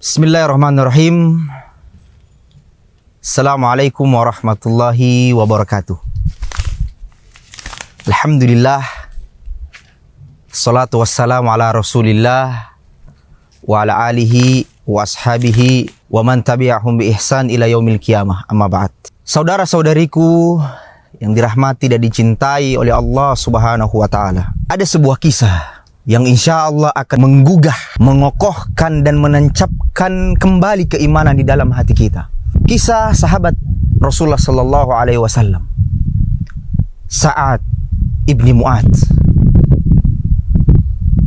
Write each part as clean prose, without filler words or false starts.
Bismillahirrahmanirrahim. Assalamualaikum warahmatullahi wabarakatuh. Alhamdulillah. Salatu wassalamu ala rasulillah wa ala alihi wa ashabihi wa man tabi'ahum bi ihsan ila yaumil qiyamah. Amma ba'd. Saudara-saudariku yang dirahmati dan dicintai oleh Allah Subhanahu wa taala. Ada sebuah kisah yang insya Allah akan menggugah, mengokohkan dan menancapkan kembali keimanan di dalam hati kita. Kisah sahabat Rasulullah sallallahu alaihi wasallam, Sa'ad ibni Mu'adz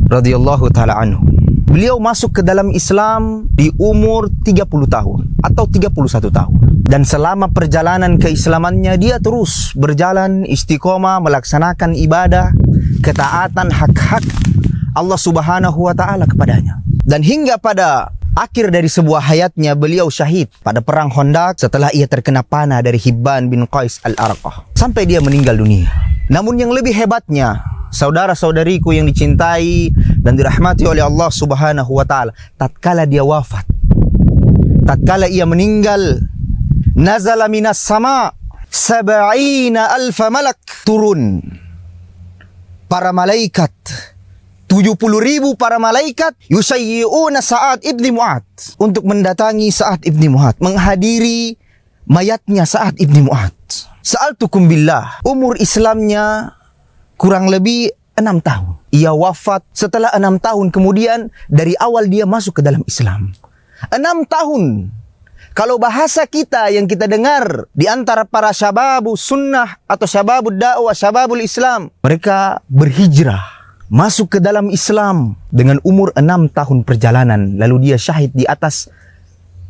radhiyallahu taala anhu. Beliau masuk ke dalam Islam di umur 30 tahun atau 31 tahun. Dan selama perjalanan keislamannya dia terus berjalan istiqomah melaksanakan ibadah, ketaatan, hak-hak Allah Subhanahu wa taala kepadanya. Dan hingga pada akhir dari sebuah hayatnya beliau syahid pada perang Khandaq setelah ia terkena panah dari Hibban bin Qais al-Arqah sampai dia meninggal dunia. Namun yang lebih hebatnya, saudara-saudariku yang dicintai dan dirahmati oleh Allah Subhanahu wa taala, tatkala dia wafat, tatkala ia meninggal, nazala minas sama sab'ina alfa malak, turun para malaikat 70.000 para malaikat yusayyi'una Sa'ad ibni Mu'adz untuk mendatangi Sa'ad ibni Mu'adz, menghadiri mayatnya Sa'ad ibni Mu'adz. Sa'altukum billah, umur Islamnya kurang lebih 6 tahun. Ia wafat setelah 6 tahun kemudian dari awal dia masuk ke dalam Islam. 6 tahun. Kalau bahasa kita yang kita dengar di antara para syababus sunnah atau syababud dakwah, syababul Islam, mereka berhijrah masuk ke dalam Islam dengan umur 6 tahun perjalanan, lalu dia syahid di atas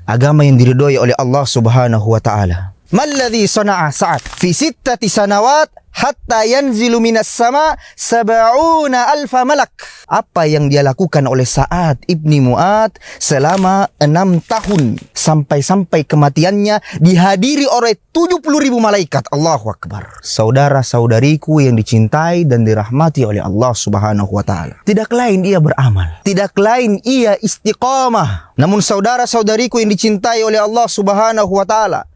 agama yang diridhoi oleh Allah Subhanahu wa taala. Malladzi sana'a Sa'ad fi 6 sanawat hatta yanzilu minas sama 70 alfa malak. Apa yang dia lakukan oleh Sa'ad ibni Mu'adz selama 6 tahun sampai kematiannya dihadiri oleh 70.000 malaikat. Allahu Akbar. Saudara-saudariku yang dicintai dan dirahmati oleh Allah Subhanahu wa taala, tidak lain ia beramal, tidak lain ia istiqamah. Namun saudara-saudariku yang dicintai oleh Allah Subhanahu wa taala,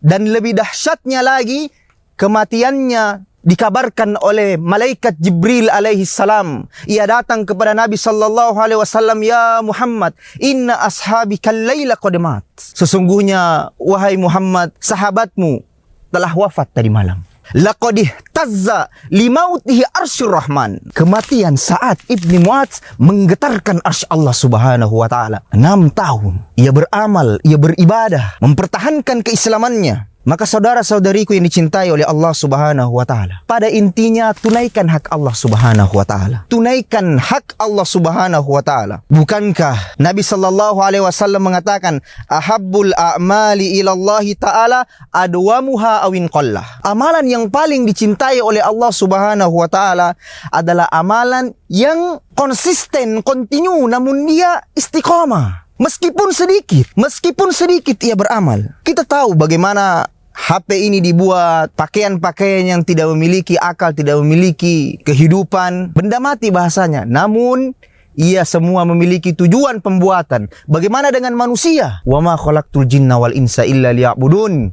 dan lebih dahsyatnya lagi, kematiannya dikabarkan oleh malaikat Jibril alaihi salam. Ia datang kepada Nabi sallallahu alaihi wasallam, "Ya Muhammad, inna ashabikal laila qad mat." Sesungguhnya wahai Muhammad, sahabatmu telah wafat tadi malam. Laqad ihtazza limautihi arsyur rahman. Kematian Sa'ad ibni Mu'adz menggetarkan arsy Allah Subhanahu wa taala. 6 tahun ia beramal, ia beribadah, mempertahankan keislamannya. Maka saudara-saudariku yang dicintai oleh Allah Subhanahu wa taala, pada intinya tunaikan hak Allah Subhanahu wa taala. Tunaikan hak Allah Subhanahu wa taala. Bukankah Nabi sallallahu alaihi wasallam mengatakan, "Ahabbul a'mali ila Allah taala adwamuha awin qallah." Amalan yang paling dicintai oleh Allah Subhanahu wa taala adalah amalan yang konsisten, kontinu, namun dia istiqamah. Meskipun sedikit ia beramal. Kita tahu bagaimana HP ini dibuat, pakaian-pakaian yang tidak memiliki akal, tidak memiliki kehidupan, benda mati bahasanya. Namun ia semua memiliki tujuan pembuatan. Bagaimana dengan manusia? Wa ma khalaqtul jinna wal insa illa liya'budun.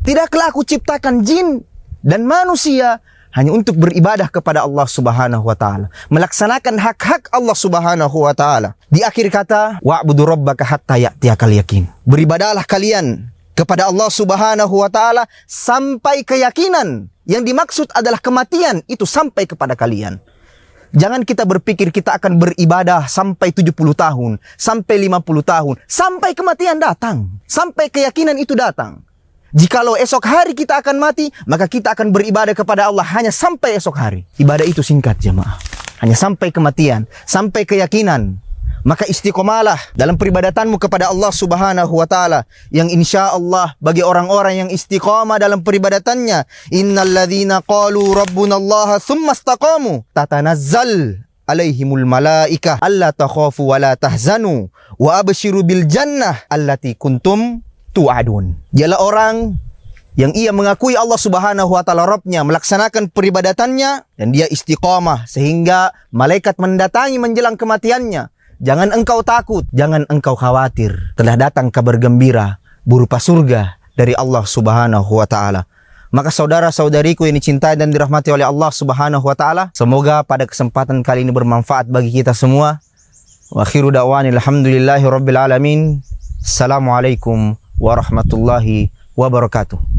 Tidaklah aku ciptakan jin dan manusia hanya untuk beribadah kepada Allah Subhanahu wa taala, melaksanakan hak-hak Allah Subhanahu wa taala. Di akhir kata, wa'budu rabbaka hatta ya'tiyakal yakin. Beribadahlah kalian kepada Allah Subhanahu wa taala sampai keyakinan. Yang dimaksud adalah kematian itu sampai kepada kalian. Jangan kita berpikir kita akan beribadah sampai 70 tahun, sampai 50 tahun, sampai kematian datang, sampai keyakinan itu datang. Jikalau esok hari kita akan mati, maka kita akan beribadah kepada Allah hanya sampai esok hari. Ibadah itu singkat, jemaah. Hanya sampai kematian, sampai keyakinan. Maka istiqomalah dalam peribadatanmu kepada Allah Subhanahu wa taala, yang insya Allah bagi orang-orang yang istiqamah dalam peribadatannya, innalladzina qalu rabbunallaha tsumma istaqamu tatanazzal alaihimul malaikah alla takhafu wa la tahzanu wa abshiru bil jannah allati kuntum tu'adun. Dialah orang yang ia mengakui Allah Subhanahu wa taala Rabbnya, melaksanakan peribadatannya dan dia istiqamah sehingga malaikat mendatangi menjelang kematiannya Jangan engkau takut, jangan engkau khawatir. Telah datang kabar gembira berupa surga dari Allah Subhanahu wa taala. Maka saudara-saudariku yang dicintai dan dirahmati oleh Allah Subhanahu wa taala, semoga pada kesempatan kali ini bermanfaat bagi kita semua. Wa akhiru da'wani alhamdulillahi rabbil alamin. Assalamualaikum warahmatullahi wabarakatuh.